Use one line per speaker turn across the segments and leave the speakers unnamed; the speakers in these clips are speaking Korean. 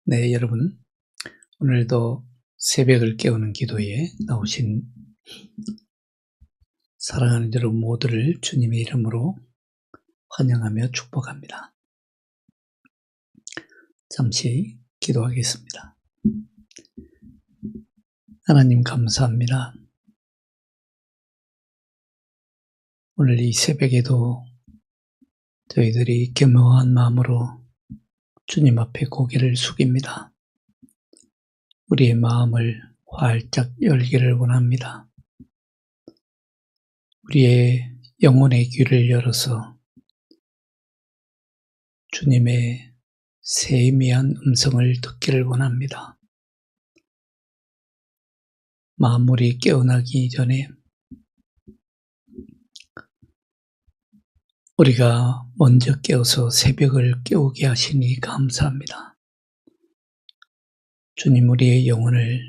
네, 여러분. 오늘도 새벽을 깨우는 기도에 나오신 사랑하는 여러분 모두를 주님의 이름으로 환영하며 축복합니다. 잠시 기도하겠습니다. 하나님 감사합니다. 오늘 이 새벽에도 저희들이 겸허한 마음으로 주님 앞에 고개를 숙입니다. 우리의 마음을 활짝 열기를 원합니다. 우리의 영혼의 귀를 열어서 주님의 세미한 음성을 듣기를 원합니다. 만물이 깨어나기 전에 우리가 먼저 깨어서 새벽을 깨우게 하시니 감사합니다. 주님, 우리의 영혼을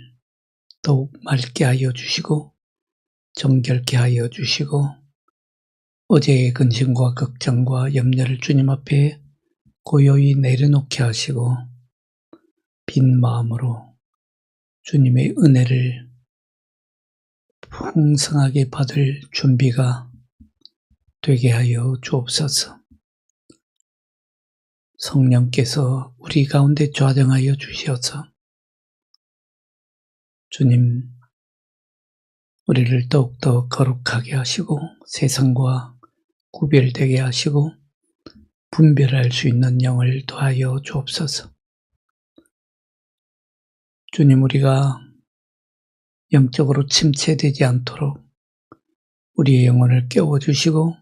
더욱 맑게 하여 주시고 정결케 하여 주시고 어제의 근심과 걱정과 염려를 주님 앞에 고요히 내려놓게 하시고 빈 마음으로 주님의 은혜를 풍성하게 받을 준비가 되게 하여 주옵소서. 성령께서 우리 가운데 좌정하여 주시어서 주님, 우리를 더욱더 거룩하게 하시고 세상과 구별되게 하시고 분별할 수 있는 영을 더하여 주옵소서. 주님, 우리가 영적으로 침체되지 않도록 우리의 영혼을 깨워주시고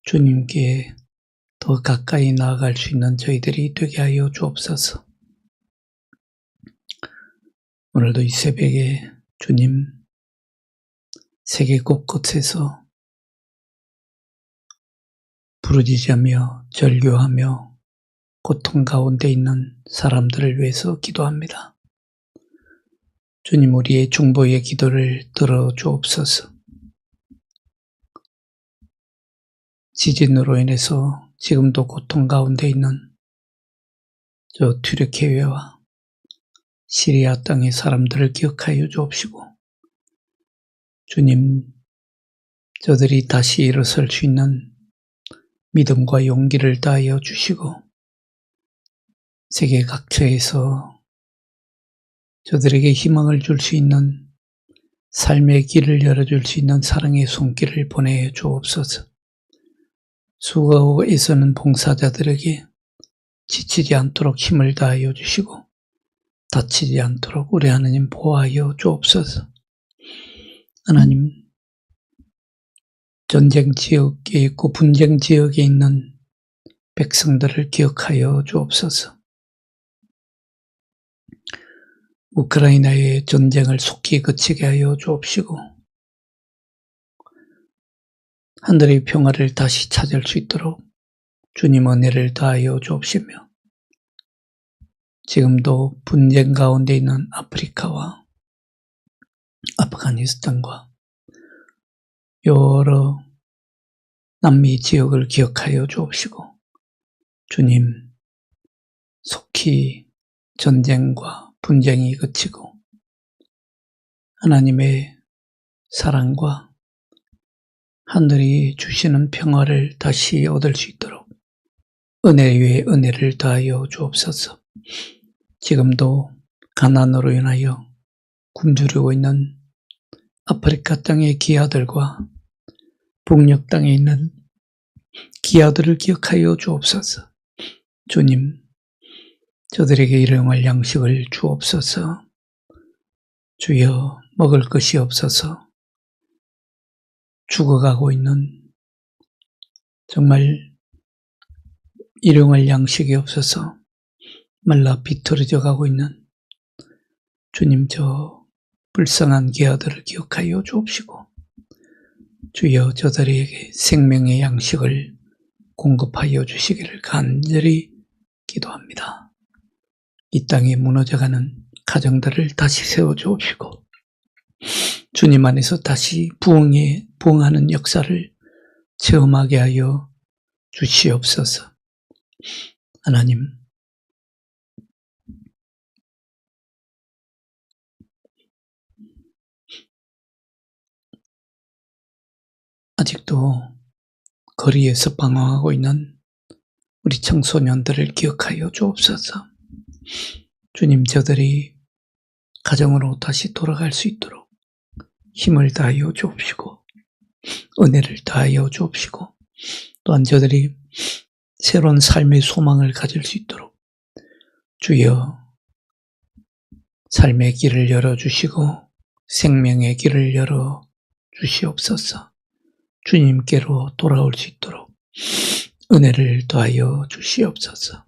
주님께 더 가까이 나아갈 수 있는 저희들이 되게 하여 주옵소서. 오늘도 이 새벽에 주님, 세계 곳곳에서 부르짖으며 절규하며 고통 가운데 있는 사람들을 위해서 기도합니다. 주님, 우리의 중보의 기도를 들어주옵소서. 지진으로 인해서 지금도 고통 가운데 있는 저 튀르키예와 시리아 땅의 사람들을 기억하여 주옵시고 주님, 저들이 다시 일어설 수 있는 믿음과 용기를 다하여 주시고 세계 각처에서 저들에게 희망을 줄 수 있는 삶의 길을 열어줄 수 있는 사랑의 손길을 보내 주옵소서. 수고하고 애쓰는 봉사자들에게 지치지 않도록 힘을 다하여 주시고 다치지 않도록 우리 하나님 보호하여 주옵소서. 하나님, 전쟁 지역에 있고 분쟁 지역에 있는 백성들을 기억하여 주옵소서. 우크라이나의 전쟁을 속히 그치게 하여 주옵시고 하늘의 평화를 다시 찾을 수 있도록 주님 은혜를 다하여 주옵시며 지금도 분쟁 가운데 있는 아프리카와 아프가니스탄과 여러 남미 지역을 기억하여 주옵시고 주님, 속히 전쟁과 분쟁이 그치고 하나님의 사랑과 하늘이 주시는 평화를 다시 얻을 수 있도록 은혜 위에 은혜를 다하여 주옵소서. 지금도 가난으로 인하여 굶주리고 있는 아프리카 땅의 기아들과 북녘 땅에 있는 기아들을 기억하여 주옵소서. 주님, 저들에게 일용할 양식을 주옵소서. 주여, 먹을 것이 없어서 죽어가고 있는 정말 일용할 양식이 없어서 말라 비틀어져 가고 있는 주님, 저 불쌍한 기아들을 기억하여 주옵시고 주여, 저들에게 생명의 양식을 공급하여 주시기를 간절히 기도합니다. 이 땅에 무너져가는 가정들을 다시 세워주옵시고 주님 안에서 다시 부흥하는 역사를 체험하게 하여 주시옵소서. 하나님, 아직도 거리에서 방황하고 있는 우리 청소년들을 기억하여 주옵소서. 주님, 저들이 가정으로 다시 돌아갈 수 있도록 힘을 다하여 주옵시고 은혜를 다하여 주옵시고 또한 저들이 새로운 삶의 소망을 가질 수 있도록 주여 삶의 길을 열어주시고 생명의 길을 열어주시옵소서. 주님께로 돌아올 수 있도록 은혜를 더하여 주시옵소서.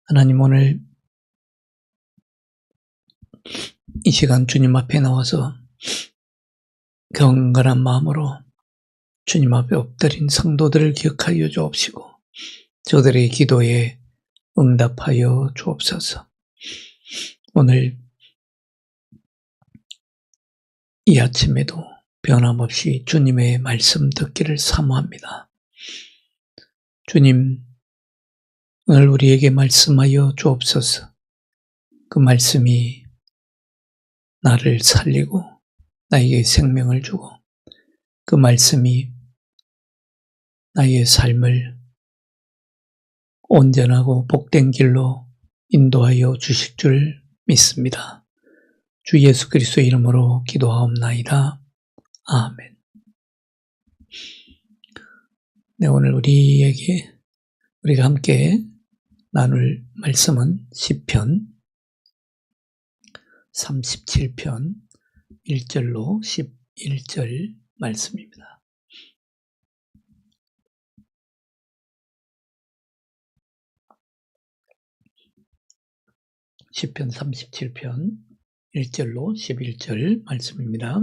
하나님, 오늘 이 시간 주님 앞에 나와서 경건한 마음으로 주님 앞에 엎드린 성도들을 기억하여 주옵시고 저들의 기도에 응답하여 주옵소서. 오늘 이 아침에도 변함없이 주님의 말씀 듣기를 사모합니다. 주님, 오늘 우리에게 말씀하여 주옵소서. 그 말씀이 나를 살리고 나에게 생명을 주고 그 말씀이 나의 삶을 온전하고 복된 길로 인도하여 주실 줄 믿습니다. 주 예수 그리스도의 이름으로 기도하옵나이다. 아멘. 네, 오늘 우리가 함께 나눌 말씀은 시편 37편 1절로 11절 말씀입니다. 시편 37편 1절로 11절 말씀입니다.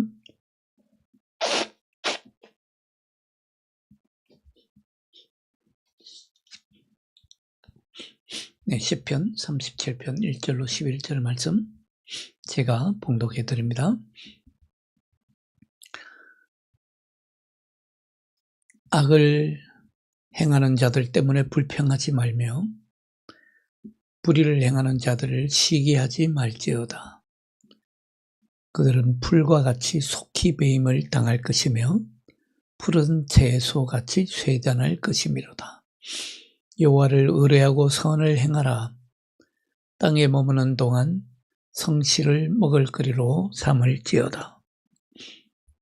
네, 시편 37편 1절로 11절 말씀 제가 봉독해 드립니다. 악을 행하는 자들 때문에 불평하지 말며 불의를 행하는 자들을 시기하지 말지어다. 그들은 풀과 같이 속히 배임을 당할 것이며 푸른 채소같이 쇠잔할 것이미로다. 여호와를 의뢰하고 선을 행하라. 땅에 머무는 동안 성실을 먹을거리로 삼을지어다.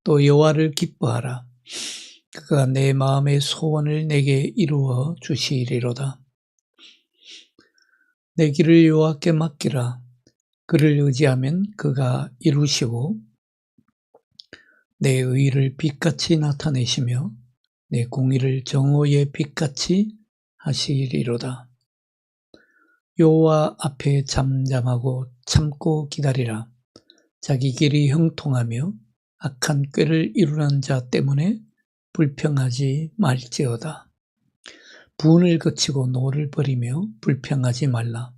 또 여호와를 기뻐하라. 그가 내 마음의 소원을 내게 이루어 주시리로다. 내 길을 여호와께 맡기라. 그를 의지하면 그가 이루시고 내 의를 빛같이 나타내시며 내 공의를 정오의 빛같이 하시리로다. 여호와 앞에 잠잠하고 참고 기다리라. 자기 길이 형통하며 악한 꾀를 이루는 자 때문에 불평하지 말지어다. 분을 그치고 노를 버리며 불평하지 말라.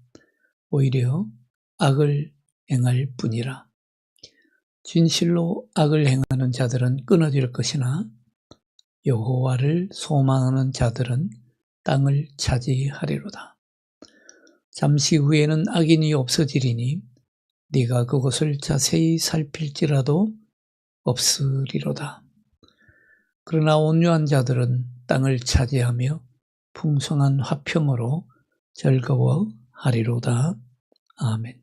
오히려 악을 행할 뿐이라. 진실로 악을 행하는 자들은 끊어질 것이나 여호와를 소망하는 자들은 땅을 차지하리로다. 잠시 후에는 악인이 없어지리니 네가 그것을 자세히 살필지라도 없으리로다. 그러나 온유한 자들은 땅을 차지하며 풍성한 화평으로 즐거워하리로다. 아멘.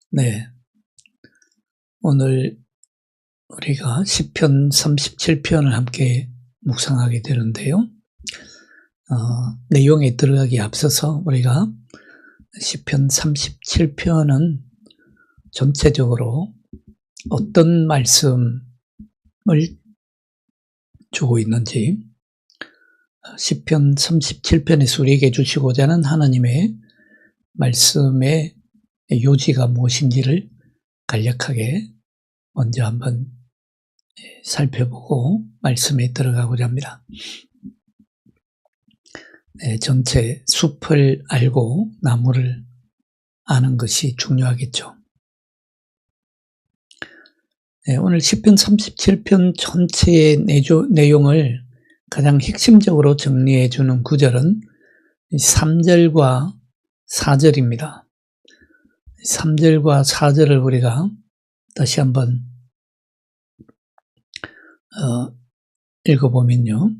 네, 오늘 우리가 시편 37편을 함께 묵상하게 되는데요. 내용에 들어가기 앞서서 우리가 시편 37편은 전체적으로 어떤 말씀을 주고 있는지 시편 37편에서 우리에게 주시고자 하는 하나님의 말씀의 요지가 무엇인지를 간략하게 먼저 한번 살펴보고 말씀에 들어가고자 합니다. 전체 숲을 알고 나무를 아는 것이 중요하겠죠. 오늘 시편 37편 전체의 내용을 가장 핵심적으로 정리해 주는 구절은 3절과 4절입니다. 3절과 4절을 우리가 다시 한번 읽어보면요.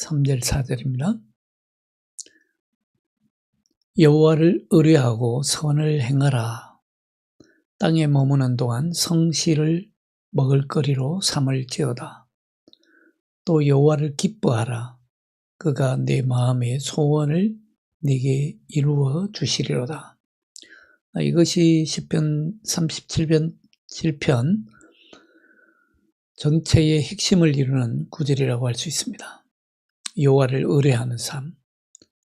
3절 4절입니다. 여호와를 의뢰하고 선을 행하라. 땅에 머무는 동안 성실을 먹을거리로 삼을지어다. 또 여호와를 기뻐하라. 그가 내 마음의 소원을 네게 이루어 주시리로다. 이것이 시편 37편 전체의 핵심을 이루는 구절이라고 할 수 있습니다. 여호와를 의뢰하는 삶,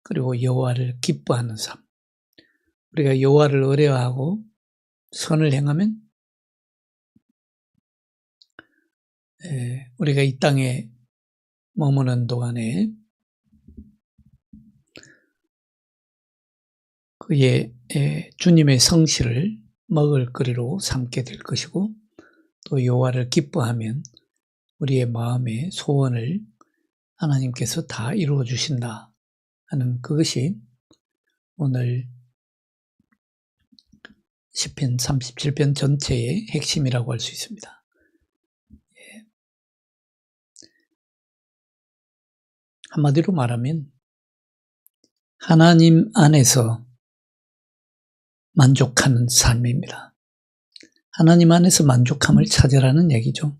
그리고 여호와를 기뻐하는 삶. 우리가 여호와를 의뢰하고 선을 행하면 우리가 이 땅에 머무는 동안에 그의 주님의 성실을 먹을거리로 삼게 될 것이고, 또 여호와를 기뻐하면 우리의 마음의 소원을 하나님께서 다 이루어 주신다 하는 그것이 오늘 시편 37편 전체의 핵심이라고 할 수 있습니다. 한마디로 말하면 하나님 안에서 만족하는 삶입니다. 하나님 안에서 만족함을 찾으라는 얘기죠.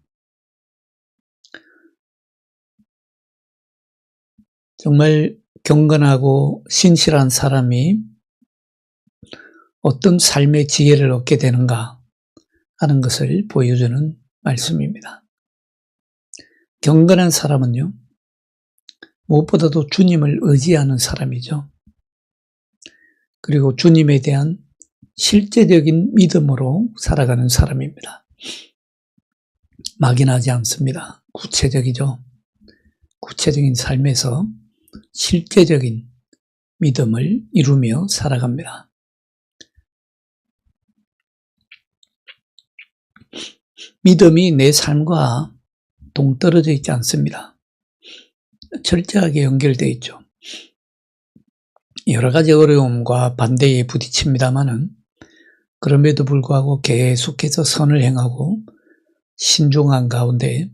정말 경건하고 신실한 사람이 어떤 삶의 지혜를 얻게 되는가 하는 것을 보여주는 말씀입니다. 경건한 사람은요, 무엇보다도 주님을 의지하는 사람이죠. 그리고 주님에 대한 실제적인 믿음으로 살아가는 사람입니다. 막연하지 않습니다. 구체적이죠. 구체적인 삶에서 실제적인 믿음을 이루며 살아갑니다. 믿음이 내 삶과 동떨어져 있지 않습니다. 철저하게 연결되어 있죠. 여러 가지 어려움과 반대에 부딪힙니다마는 그럼에도 불구하고 계속해서 선을 행하고 신중한 가운데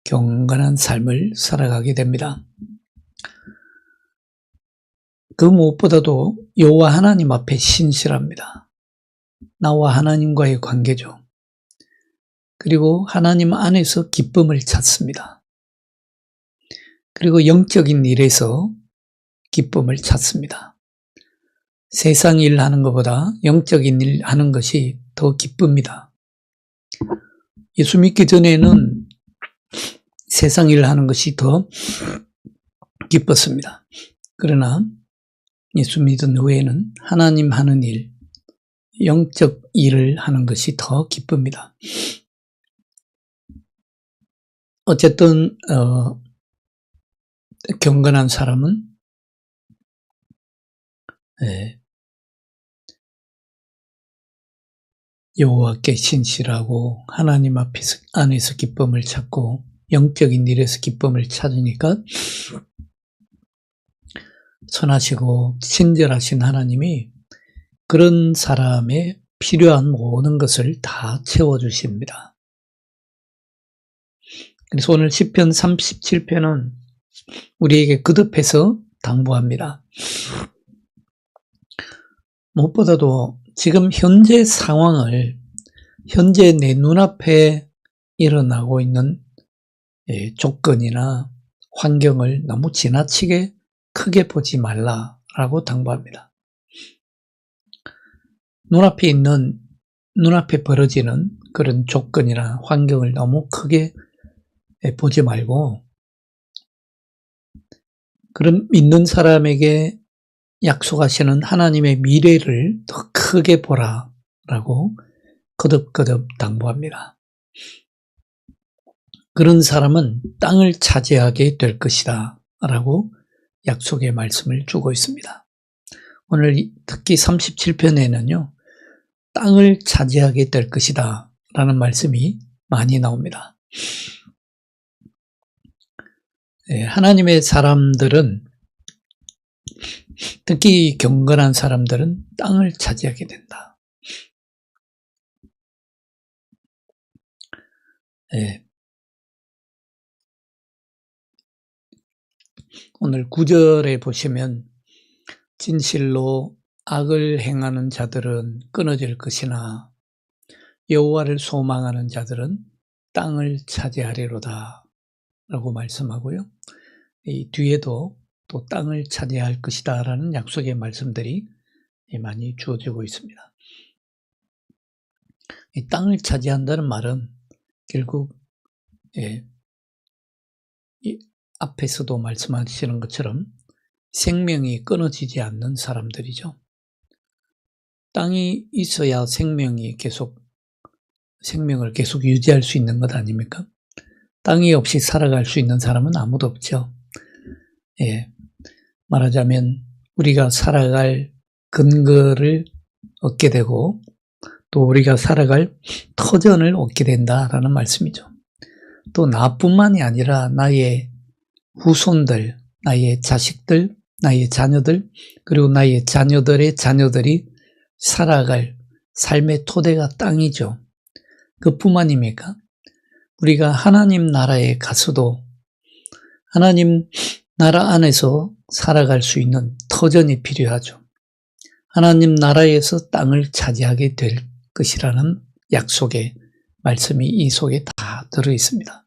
경건한 삶을 살아가게 됩니다. 그 무엇보다도 여호와 하나님 앞에 신실합니다. 나와 하나님과의 관계죠. 그리고 하나님 안에서 기쁨을 찾습니다. 그리고 영적인 일에서 기쁨을 찾습니다. 세상 일 하는 것보다 영적인 일 하는 것이 더 기쁩니다. 예수 믿기 전에는 세상 일을 하는 것이 더 기뻤습니다. 그러나 예수 믿은 후에는 하나님 하는 일, 영적 일을 하는 것이 더 기쁩니다. 어쨌든 경건한 사람은 여호와께 신실하고 하나님 안에서 기쁨을 찾고 영적인 일에서 기쁨을 찾으니까 선하시고 친절하신 하나님이 그런 사람의 필요한 모든 것을 다 채워주십니다. 그래서 오늘 시편 37편은 우리에게 거듭해서 당부합니다. 무엇보다도 지금 현재 상황을, 현재 내 눈앞에 일어나고 있는 조건이나 환경을 너무 지나치게 크게 보지 말라라고 당부합니다. 눈앞에 벌어지는 그런 조건이나 환경을 너무 크게 보지 말고 그런 믿는 사람에게 약속하시는 하나님의 미래를 더 크게 보라라고 거듭거듭 당부합니다. 그런 사람은 땅을 차지하게 될 것이다 라고 약속의 말씀을 주고 있습니다. 오늘 특히 37편에는요. 땅을 차지하게 될 것이다 라는 말씀이 많이 나옵니다. 하나님의 사람들은, 특히 경건한 사람들은 땅을 차지하게 된다. 오늘 9절에 보시면 진실로 악을 행하는 자들은 끊어질 것이나 여호와를 소망하는 자들은 땅을 차지하리로다 라고 말씀하고요. 이 뒤에도 또 땅을 차지할 것이다 라는 약속의 말씀들이 많이 주어지고 있습니다. 이 땅을 차지한다는 말은 결국 이 앞에서도 말씀하시는 것처럼 생명이 끊어지지 않는 사람들이죠. 땅이 있어야 생명을 계속 유지할 수 있는 것 아닙니까? 땅이 없이 살아갈 수 있는 사람은 아무도 없죠. 말하자면 우리가 살아갈 근거를 얻게 되고 또 우리가 살아갈 터전을 얻게 된다라는 말씀이죠. 또 나뿐만이 아니라 나의 후손들, 나의 자식들, 나의 자녀들, 그리고 나의 자녀들의 자녀들이 살아갈 삶의 토대가 땅이죠. 그뿐만입니까? 우리가 하나님 나라에 가서도 하나님 나라 안에서 살아갈 수 있는 터전이 필요하죠. 하나님 나라에서 땅을 차지하게 될 것이라는 약속의 말씀이 이 속에 다 들어 있습니다.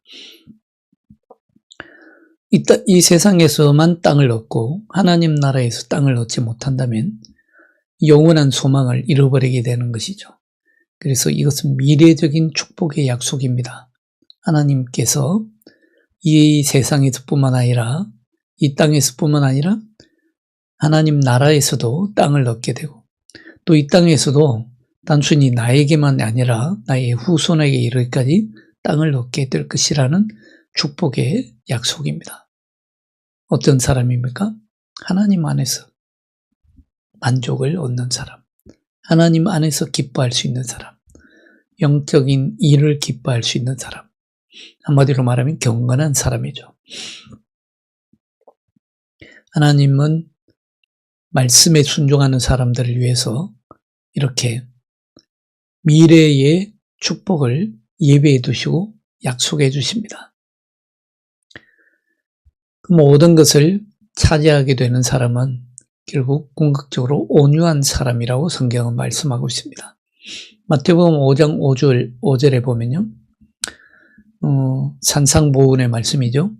이 세상에서만 땅을 얻고 하나님 나라에서 땅을 얻지 못한다면 영원한 소망을 잃어버리게 되는 것이죠. 그래서 이것은 미래적인 축복의 약속입니다. 하나님께서 이 세상에서뿐만 아니라 이 땅에서뿐만 아니라 하나님 나라에서도 땅을 얻게 되고 또 이 땅에서도 단순히 나에게만 아니라 나의 후손에게 이르기까지 땅을 얻게 될 것이라는 축복의 약속입니다. 어떤 사람입니까? 하나님 안에서 만족을 얻는 사람, 하나님 안에서 기뻐할 수 있는 사람, 영적인 일을 기뻐할 수 있는 사람, 한마디로 말하면 경건한 사람이죠. 하나님은 말씀에 순종하는 사람들을 위해서 이렇게 미래의 축복을 예배해 두시고 약속해 주십니다. 그 모든 것을 차지하게 되는 사람은 결국 궁극적으로 온유한 사람이라고 성경은 말씀하고 있습니다. 마태복음 5장 5절에 보면요. 산상보훈의 말씀이죠.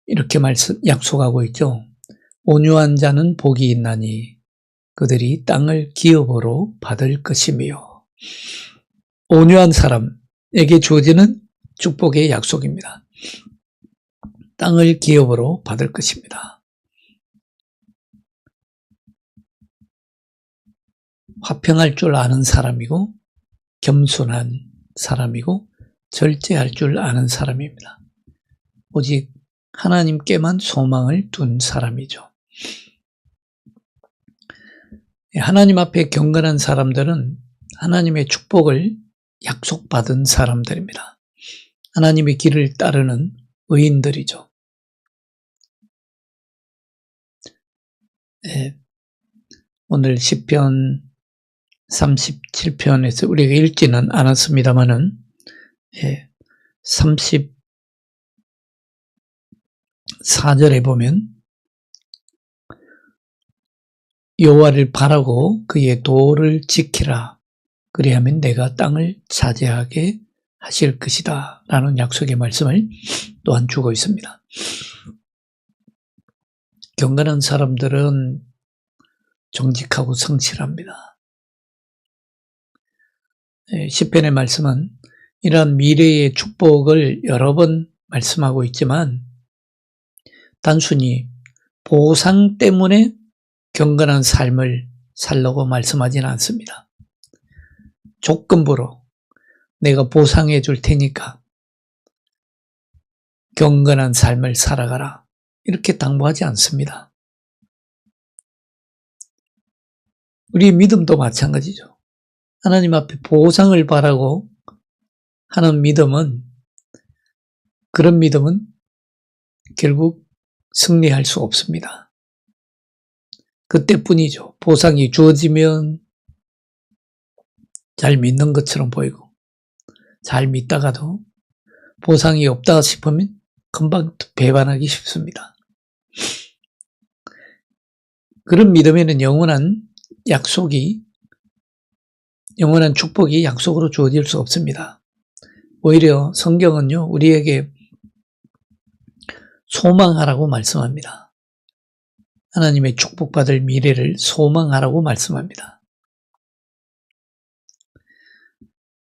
이렇게 약속하고 있죠. 온유한 자는 복이 있나니 그들이 땅을 기업으로 받을 것이며. 온유한 사람에게 주어지는 축복의 약속입니다. 땅을 기업으로 받을 것입니다. 화평할 줄 아는 사람이고 겸손한 사람이고 절제할 줄 아는 사람입니다. 오직 하나님께만 소망을 둔 사람이죠. 하나님 앞에 경건한 사람들은 하나님의 축복을 약속받은 사람들입니다. 하나님의 길을 따르는 의인들이죠. 오늘 시편 37편에서 우리가 읽지는 않았습니다마는 34절에 보면 여호와를 바라고 그의 도를 지키라. 그리하면 내가 땅을 차지하게 하실 것이다. 라는 약속의 말씀을 또한 주고 있습니다. 경건한 사람들은 정직하고 성실합니다. 시편의 말씀은 이러한 미래의 축복을 여러 번 말씀하고 있지만 단순히 보상 때문에 경건한 삶을 살라고 말씀하지는 않습니다. 조건부로 내가 보상해 줄 테니까 경건한 삶을 살아가라 이렇게 당부하지 않습니다. 우리의 믿음도 마찬가지죠. 하나님 앞에 보상을 바라고 하는 믿음은, 그런 믿음은 결국 승리할 수 없습니다. 그때뿐이죠. 보상이 주어지면 잘 믿는 것처럼 보이고, 잘 믿다가도 보상이 없다 싶으면 금방 배반하기 쉽습니다. 그런 믿음에는 영원한 축복이 약속으로 주어질 수 없습니다. 오히려 성경은요, 우리에게 소망하라고 말씀합니다. 하나님의 축복받을 미래를 소망하라고 말씀합니다.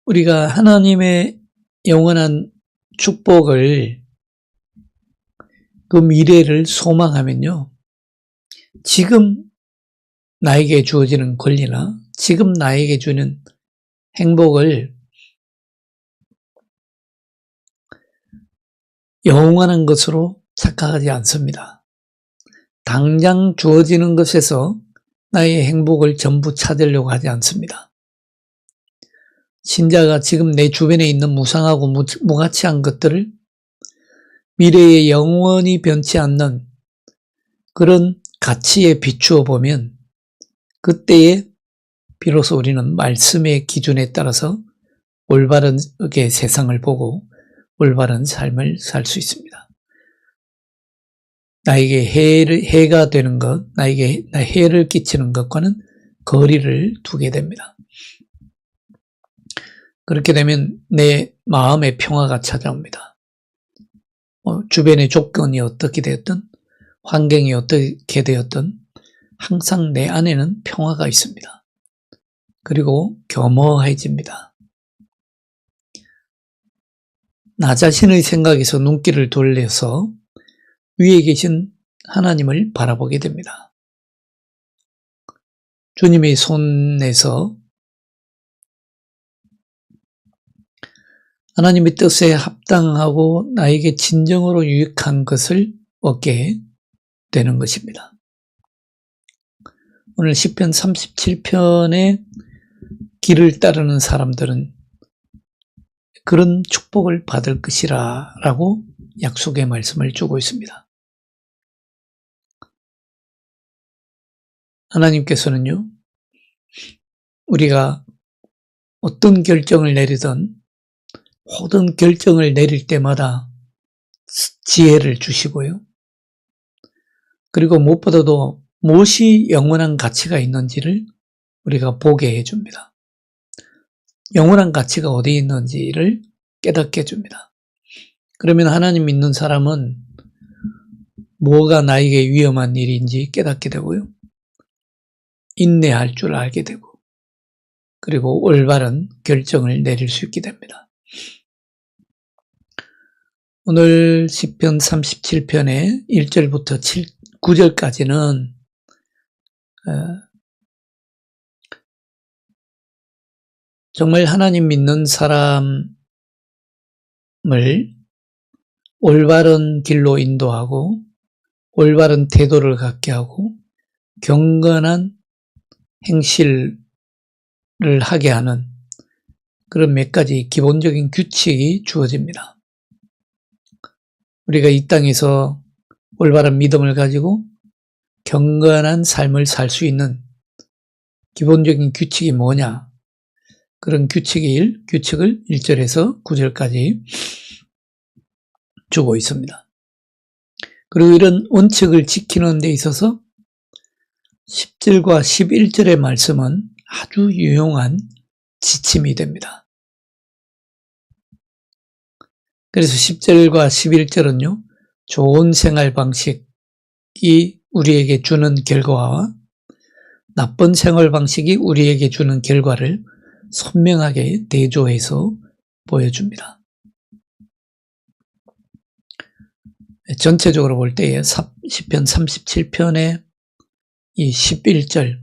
우리가 하나님의 영원한 축복을, 그 미래를 소망하면요, 지금 나에게 주어지는 권리나 지금 나에게 주는 행복을 영원한 것으로 착각하지 않습니다. 당장 주어지는 것에서 나의 행복을 전부 찾으려고 하지 않습니다. 신자가 지금 내 주변에 있는 무상하고 무가치한 것들을 미래에 영원히 변치 않는 그런 가치에 비추어 보면 그때에 비로소 우리는 말씀의 기준에 따라서 올바르게 세상을 보고 올바른 삶을 살 수 있습니다. 나에게 해가 되는 것, 나에게 해를 끼치는 것과는 거리를 두게 됩니다. 그렇게 되면 내 마음의 평화가 찾아옵니다. 주변의 조건이 어떻게 되었든, 환경이 어떻게 되었든 항상 내 안에는 평화가 있습니다. 그리고 겸허해집니다. 나 자신의 생각에서 눈길을 돌려서 위에 계신 하나님을 바라보게 됩니다. 주님의 손에서 하나님의 뜻에 합당하고 나에게 진정으로 유익한 것을 얻게 되는 것입니다. 오늘 시편 37편의 길을 따르는 사람들은 그런 축복을 받을 것이라 라고 약속의 말씀을 주고 있습니다. 하나님께서는요, 우리가 어떤 결정을 내리든 모든 결정을 내릴 때마다 지혜를 주시고요. 그리고 무엇보다도 무엇이 영원한 가치가 있는지를 우리가 보게 해줍니다. 영원한 가치가 어디에 있는지를 깨닫게 해줍니다. 그러면 하나님 믿는 사람은 뭐가 나에게 위험한 일인지 깨닫게 되고요. 인내할 줄 알게 되고, 그리고 올바른 결정을 내릴 수 있게 됩니다. 오늘 시편 37편의 1절부터 9절까지는 정말 하나님 믿는 사람을 올바른 길로 인도하고 올바른 태도를 갖게 하고 경건한 행실을 하게 하는 그런 몇 가지 기본적인 규칙이 주어집니다. 우리가 이 땅에서 올바른 믿음을 가지고 경건한 삶을 살 수 있는 기본적인 규칙이 뭐냐? 그런 규칙을 1절에서 9절까지 주고 있습니다. 그리고 이런 원칙을 지키는 데 있어서 10절과 11절의 말씀은 아주 유용한 지침이 됩니다. 그래서 10절과 11절은요, 좋은 생활 방식이 우리에게 주는 결과와 나쁜 생활 방식이 우리에게 주는 결과를 선명하게 대조해서 보여줍니다. 전체적으로 볼 때에 시편 37편의 이 11절,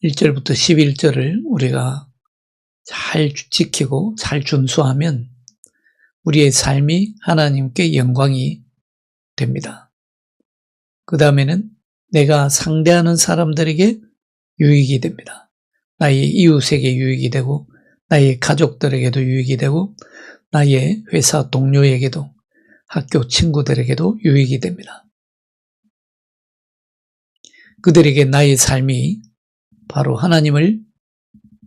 1절부터 11절을 우리가 잘 지키고 잘 준수하면 우리의 삶이 하나님께 영광이 됩니다. 그 다음에는 내가 상대하는 사람들에게 유익이 됩니다. 나의 이웃에게 유익이 되고 나의 가족들에게도 유익이 되고 나의 회사 동료에게도 학교 친구들에게도 유익이 됩니다. 그들에게 나의 삶이 바로 하나님을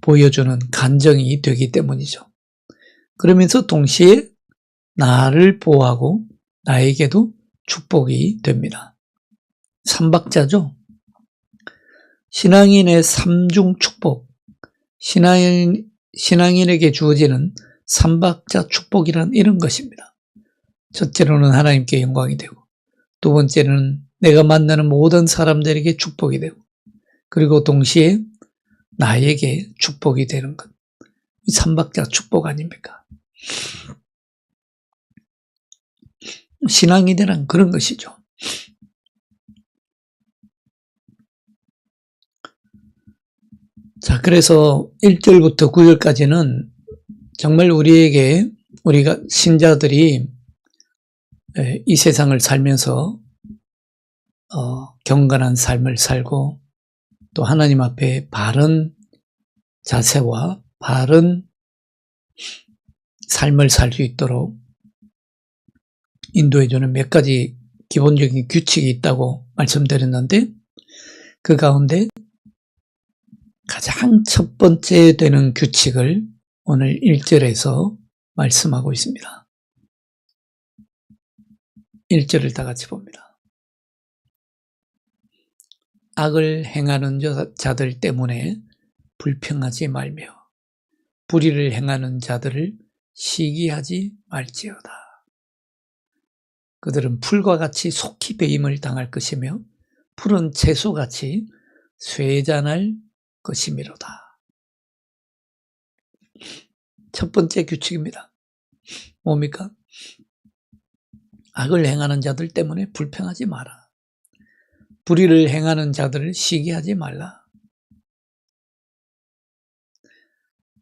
보여주는 간정이 되기 때문이죠. 그러면서 동시에 나를 보호하고 나에게도 축복이 됩니다. 삼박자죠. 신앙인의 삼중 축복, 신앙인에게 주어지는 삼박자 축복이란 이런 것입니다. 첫째로는 하나님께 영광이 되고, 두 번째는 내가 만나는 모든 사람들에게 축복이 되고, 그리고 동시에 나에게 축복이 되는 것. 이 삼박자 축복 아닙니까? 신앙인이란 그런 것이죠. 자, 그래서 1절부터 9절까지는 정말 우리가 신자들이 이 세상을 살면서 경건한 삶을 살고 또 하나님 앞에 바른 자세와 바른 삶을 살 수 있도록 인도해주는 몇 가지 기본적인 규칙이 있다고 말씀드렸는데 그 가운데 가장 첫 번째 되는 규칙을 오늘 1절에서 말씀하고 있습니다. 1절을 다 같이 봅니다. 악을 행하는 자들 때문에 불평하지 말며 불의를 행하는 자들을 시기하지 말지어다. 그들은 풀과 같이 속히 배임을 당할 것이며 푸른 채소같이 쇠잔할 것이미로다. 첫 번째 규칙입니다. 뭡니까? 악을 행하는 자들 때문에 불평하지 마라. 불의를 행하는 자들을 시기하지 말라.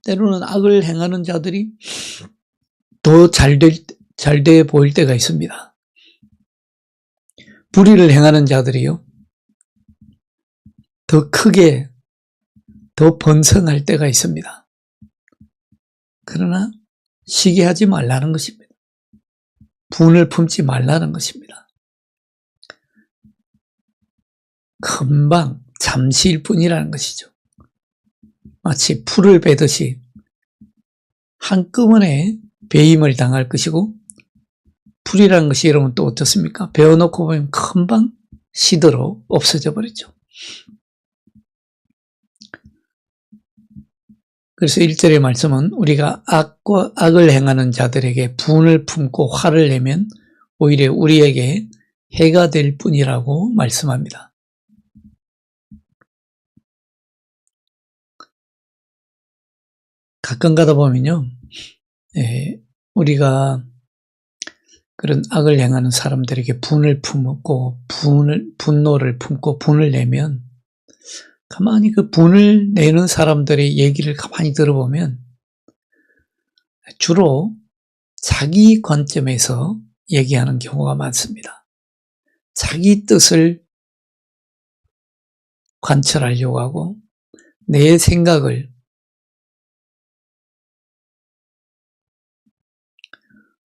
때로는 악을 행하는 자들이 더 잘돼 보일 때가 있습니다. 불의를 행하는 자들이요, 더 크게, 더 번성할 때가 있습니다. 그러나 시기하지 말라는 것입니다. 분을 품지 말라는 것입니다. 금방 잠시일 뿐이라는 것이죠. 마치 풀을 베듯이 한꺼번에 배임을 당할 것이고, 풀이라는 것이 여러분 또 어떻습니까? 베어놓고 보면 금방 시들어 없어져 버리죠. 그래서 1절의 말씀은 우리가 악을 행하는 자들에게 분을 품고 화를 내면 오히려 우리에게 해가 될 뿐이라고 말씀합니다. 가끔 가다 보면요, 우리가 그런 악을 행하는 사람들에게 분을 품고 분노를 품고 분을 내면 가만히 그 분을 내는 사람들의 얘기를 가만히 들어보면 주로 자기 관점에서 얘기하는 경우가 많습니다. 자기 뜻을 관철하려고 하고 내 생각을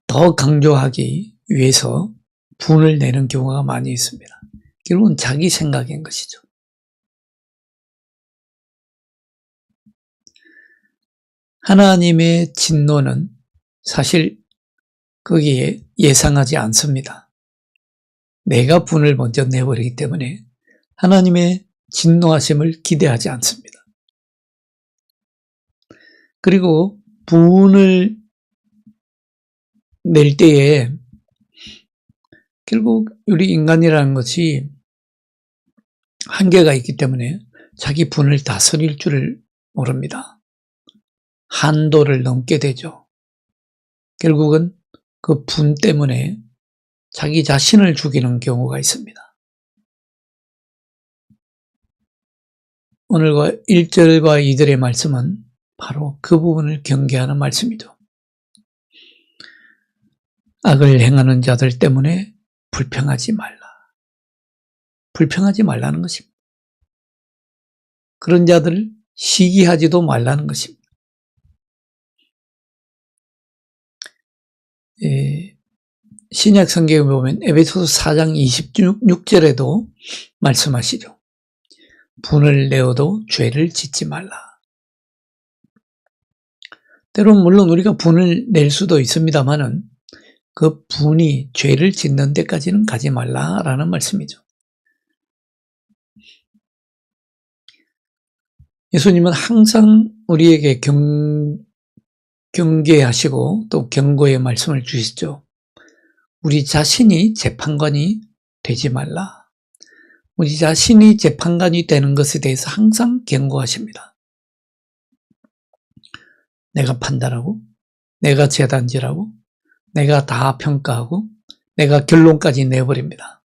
더 강조하기 위해서 분을 내는 경우가 많이 있습니다. 결국은 자기 생각인 것이죠. 하나님의 진노는 사실 거기에 예상하지 않습니다. 내가 분을 먼저 내버리기 때문에 하나님의 진노하심을 기대하지 않습니다. 그리고 분을 낼 때에 결국 우리 인간이라는 것이 한계가 있기 때문에 자기 분을 다스릴 줄을 모릅니다. 한도를 넘게 되죠. 결국은 그 분 때문에 자기 자신을 죽이는 경우가 있습니다. 오늘과 1절과 2절의 말씀은 바로 그 부분을 경계하는 말씀이죠. 악을 행하는 자들 때문에 불평하지 말라. 불평하지 말라는 것입니다. 그런 자들을 시기하지도 말라는 것입니다. 신약 성경에 보면 에베소서 4장 26절에도 말씀하시죠. 분을 내어도 죄를 짓지 말라. 때로는 물론 우리가 분을 낼 수도 있습니다만은 그 분이 죄를 짓는 데까지는 가지 말라라는 말씀이죠. 예수님은 항상 우리에게 경계하시고 또 경고의 말씀을 주시죠. 우리 자신이 재판관이 되지 말라. 우리 자신이 재판관이 되는 것에 대해서 항상 경고하십니다. 내가 판단하고, 내가 재단질하고, 내가 다 평가하고, 내가 결론까지 내버립니다.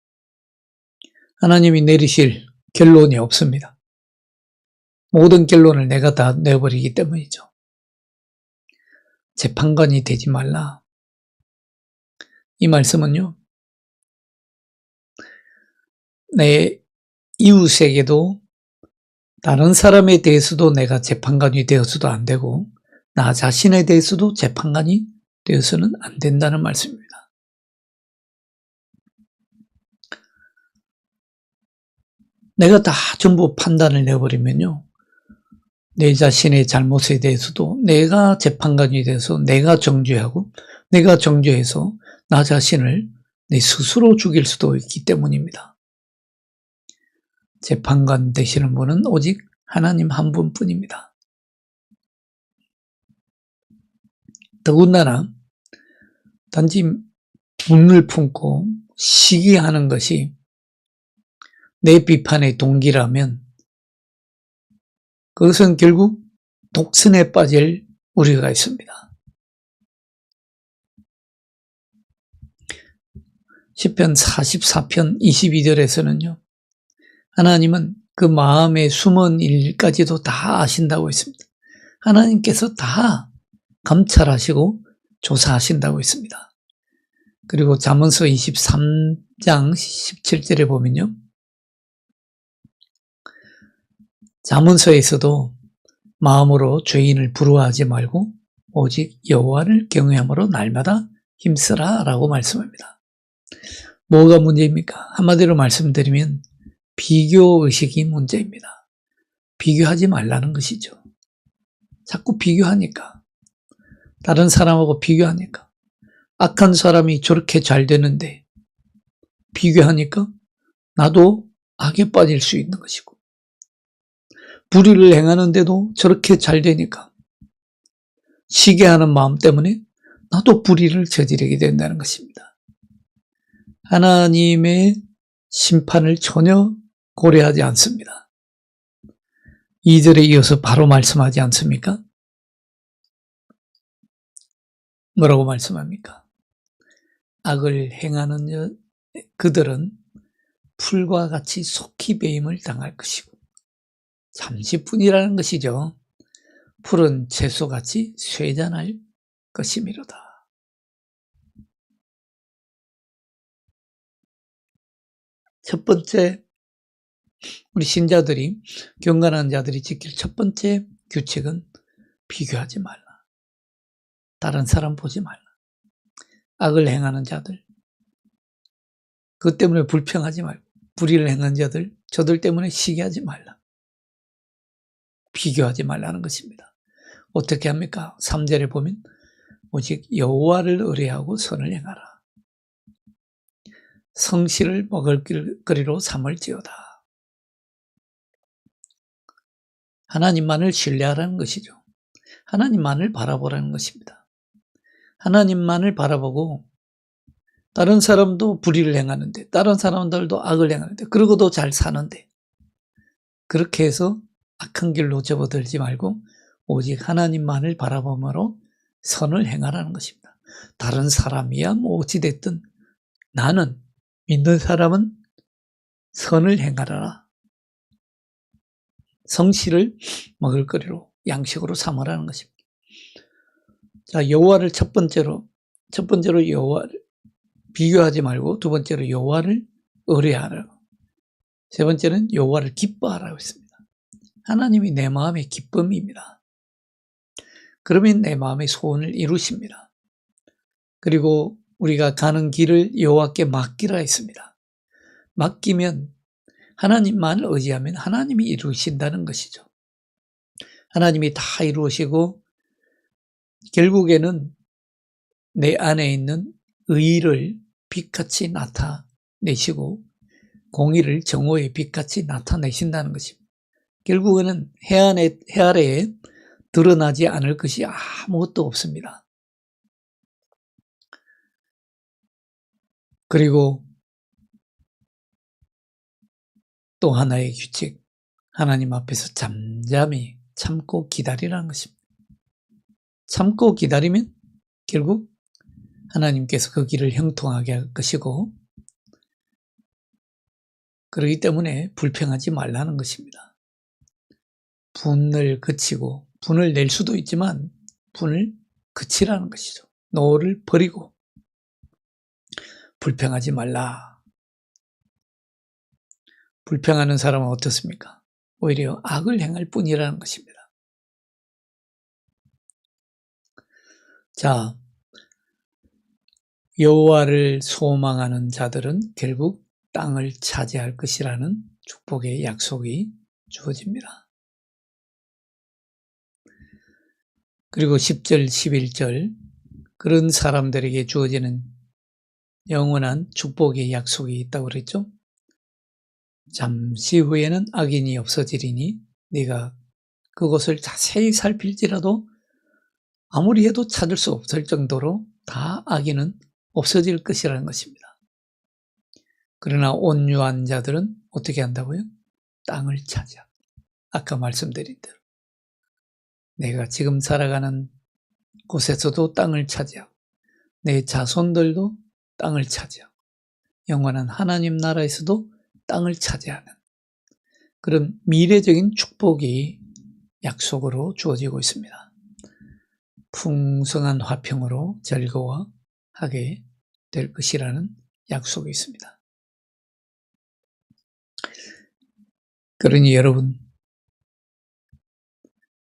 하나님이 내리실 결론이 없습니다. 모든 결론을 내가 다 내버리기 때문이죠. 재판관이 되지 말라. 이 말씀은요, 내 이웃에게도 다른 사람에 대해서도 내가 재판관이 되어서도 안 되고 나 자신에 대해서도 재판관이 되어서는 안 된다는 말씀입니다. 내가 다 전부 판단을 내버리면요, 내 자신의 잘못에 대해서도 내가 재판관이 돼서 내가 정죄하고 내가 정죄해서 나 자신을 내 스스로 죽일 수도 있기 때문입니다. 재판관 되시는 분은 오직 하나님 한 분뿐입니다. 더군다나 단지 분을 품고 시기하는 것이 내 비판의 동기라면 그것은 결국 독선에 빠질 우려가 있습니다. 시편 44편 22절에서는요. 하나님은 그 마음의 숨은 일까지도 다 아신다고 했습니다. 하나님께서 다 감찰하시고 조사하신다고 했습니다. 그리고 잠언서 23장 17절에 보면요. 잠언서에서도 마음으로 죄인을 부러워하지 말고 오직 여호와를 경외함으로 날마다 힘쓰라 라고 말씀합니다. 뭐가 문제입니까? 한마디로 말씀드리면 비교의식이 문제입니다. 비교하지 말라는 것이죠. 자꾸 비교하니까, 다른 사람하고 비교하니까, 악한 사람이 저렇게 잘 되는데 비교하니까 나도 악에 빠질 수 있는 것이고, 불의를 행하는데도 저렇게 잘 되니까 시기하는 마음 때문에 나도 불의를 저지르게 된다는 것입니다. 하나님의 심판을 전혀 고려하지 않습니다. 2절에 이어서 바로 말씀하지 않습니까? 뭐라고 말씀합니까? 악을 행하는 그들은 풀과 같이 속히 배임을 당할 것이고, 잠시뿐이라는 것이죠. 풀은 채소같이 쇠잔할 것이미로다. 첫 번째, 우리 신자들이, 경건한 자들이 지킬 첫 번째 규칙은 비교하지 말라. 다른 사람 보지 말라. 악을 행하는 자들, 그것 때문에 불평하지 말고, 불의를 행하는 자들, 저들 때문에 시기하지 말라. 비교하지 말라는 것입니다. 어떻게 합니까? 3절에 보면 오직 여호와를 의뢰하고 선을 행하라. 성실을 먹을 거리로 삼을지어다. 하나님만을 신뢰하라는 것이죠. 하나님만을 바라보라는 것입니다. 하나님만을 바라보고 다른 사람도 불의를 행하는데, 다른 사람들도 악을 행하는데, 그러고도 잘 사는데, 그렇게 해서 악한 길로 접어들지 말고 오직 하나님만을 바라보므로 선을 행하라는 것입니다. 다른 사람이야 뭐 어찌됐든 나는, 믿는 사람은 선을 행하라. 성실을 먹을거리로, 양식으로 삼으라는 것입니다. 자, 여호와를 첫 번째로 여호와를 비교하지 말고, 두 번째로 여호와를 의뢰하라고, 세 번째는 여호와를 기뻐하라고 했습니다. 하나님이 내 마음의 기쁨입니다. 그러면 내 마음의 소원을 이루십니다. 그리고 우리가 가는 길을 여호와께 맡기라 했습니다. 맡기면, 하나님만을 의지하면 하나님이 이루신다는 것이죠. 하나님이 다 이루시고 결국에는 내 안에 있는 의를 빛같이 나타내시고 공의를 정오의 빛같이 나타내신다는 것입니다. 결국에는 해 아래에 드러나지 않을 것이 아무것도 없습니다. 그리고 또 하나의 규칙, 하나님 앞에서 잠잠히 참고 기다리라는 것입니다. 참고 기다리면 결국 하나님께서 그 길을 형통하게 할 것이고, 그렇기 때문에 불평하지 말라는 것입니다. 분을 그치고, 분을 낼 수도 있지만 분을 그치라는 것이죠. 노를 버리고 불평하지 말라. 불평하는 사람은 어떻습니까? 오히려 악을 행할 뿐이라는 것입니다. 자, 여호와를 소망하는 자들은 결국 땅을 차지할 것이라는 축복의 약속이 주어집니다. 그리고 10절, 11절, 그런 사람들에게 주어지는 영원한 축복의 약속이 있다고 그랬죠? 잠시 후에는 악인이 없어지리니 네가 그것을 자세히 살필지라도 아무리 해도 찾을 수 없을 정도로 다 악인은 없어질 것이라는 것입니다. 그러나 온유한 자들은 어떻게 한다고요? 땅을 차지하. 아까 말씀드린 대로 내가 지금 살아가는 곳에서도 땅을 차지하고 내 자손들도 땅을 차지하고 영원한 하나님 나라에서도 땅을 차지하는 그런 미래적인 축복이 약속으로 주어지고 있습니다. 풍성한 화평으로 즐거워하게 될 것이라는 약속이 있습니다. 그러니 여러분,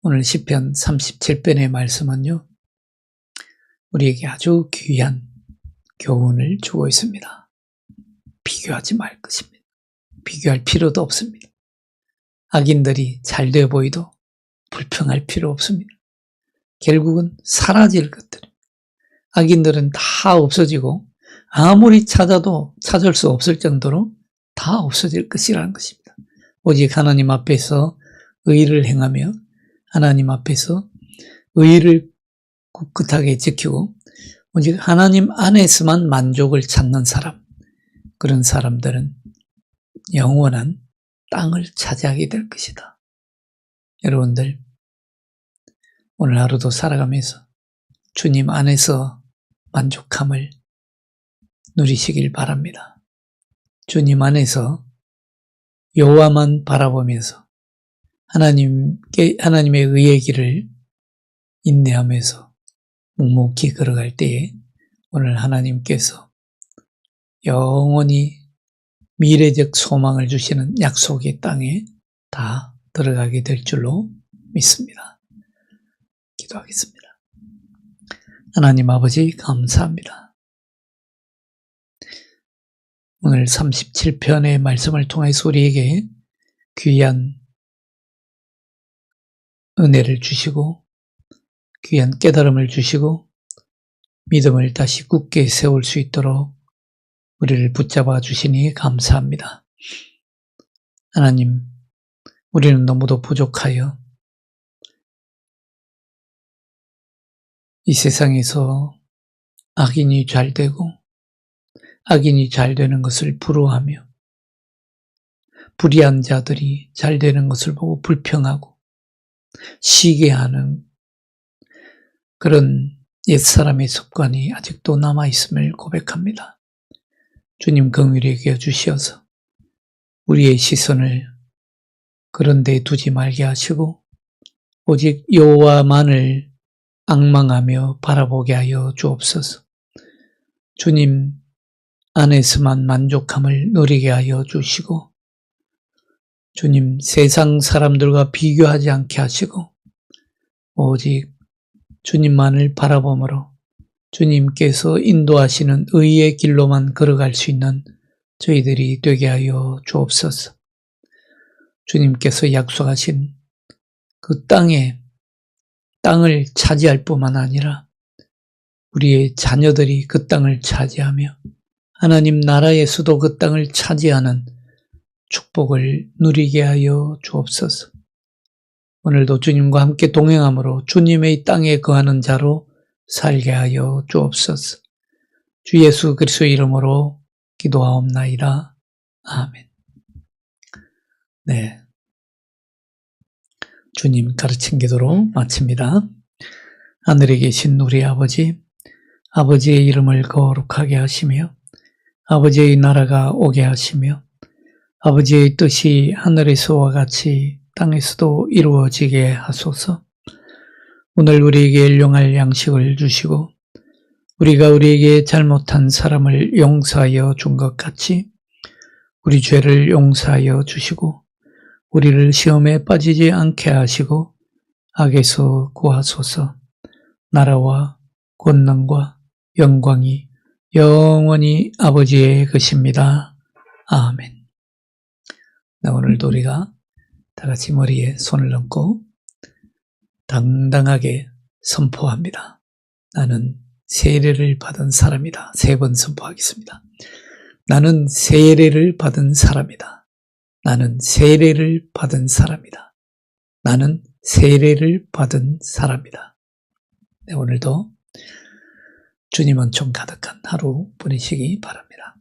오늘 시편 37편의 말씀은요, 우리에게 아주 귀한 교훈을 주고 있습니다. 비교하지 말 것입니다. 비교할 필요도 없습니다. 악인들이 잘돼 보이도 불평할 필요 없습니다. 결국은 사라질 것들. 악인들은 다 없어지고 아무리 찾아도 찾을 수 없을 정도로 다 없어질 것이라는 것입니다. 오직 하나님 앞에서 의를 행하며 하나님 앞에서 의를 꿋꿋하게 지키고 오직 하나님 안에서만 만족을 찾는 사람, 그런 사람들은 영원한 땅을 차지하게 될 것이다. 여러분들, 오늘 하루도 살아가면서 주님 안에서 만족함을 누리시길 바랍니다. 주님 안에서 여호와만 바라보면서 하나님의 의의 길을 인내하면서 묵묵히 걸어갈 때에 오늘 하나님께서 영원히 미래적 소망을 주시는 약속의 땅에 다 들어가게 될 줄로 믿습니다. 기도하겠습니다. 하나님 아버지, 감사합니다. 오늘 37편의 말씀을 통해서 우리에게 귀한 은혜를 주시고 귀한 깨달음을 주시고 믿음을 다시 굳게 세울 수 있도록 우리를 붙잡아 주시니 감사합니다. 하나님, 우리는 너무도 부족하여 이 세상에서 악인이 잘 되고 악인이 잘 되는 것을 부러워하며 불의한 자들이 잘 되는 것을 보고 불평하고 시기하는 그런 옛사람의 습관이 아직도 남아있음을 고백합니다. 주님 긍휼히 여겨 주시어서 우리의 시선을 그런 데 두지 말게 하시고 오직 여호와만을 앙망하며 바라보게 하여 주옵소서. 주님 안에서만 만족함을 누리게 하여 주시고 주님 세상 사람들과 비교하지 않게 하시고 오직 주님만을 바라보므로 주님께서 인도하시는 의의 길로만 걸어갈 수 있는 저희들이 되게 하여 주옵소서. 주님께서 약속하신 그 땅을 차지할 뿐만 아니라 우리의 자녀들이 그 땅을 차지하며 하나님 나라에서도 그 땅을 차지하는 축복을 누리게 하여 주옵소서. 오늘도 주님과 함께 동행함으로 주님의 땅에 거하는 자로 살게 하여 주옵소서. 주 예수 그리스도의 이름으로 기도하옵나이다. 아멘. 네, 주님 가르친 기도로 마칩니다. 하늘에 계신 우리 아버지, 아버지의 이름을 거룩하게 하시며 아버지의 나라가 오게 하시며 아버지의 뜻이 하늘에서와 같이 땅에서도 이루어지게 하소서. 오늘 우리에게 일용할 양식을 주시고 우리가 우리에게 잘못한 사람을 용서하여 준 것 같이 우리 죄를 용서하여 주시고 우리를 시험에 빠지지 않게 하시고 악에서 구하소서. 나라와 권능과 영광이 영원히 아버지의 것입니다. 아멘. 네, 오늘도 우리가 다 같이 머리에 손을 얹고 당당하게 선포합니다. 나는 세례를 받은 사람이다. 3번 선포하겠습니다. 나는 세례를 받은 사람이다. 나는 세례를 받은 사람이다. 나는 세례를 받은 사람이다. 네, 오늘도 주님 은총 가득한 하루 보내시기 바랍니다.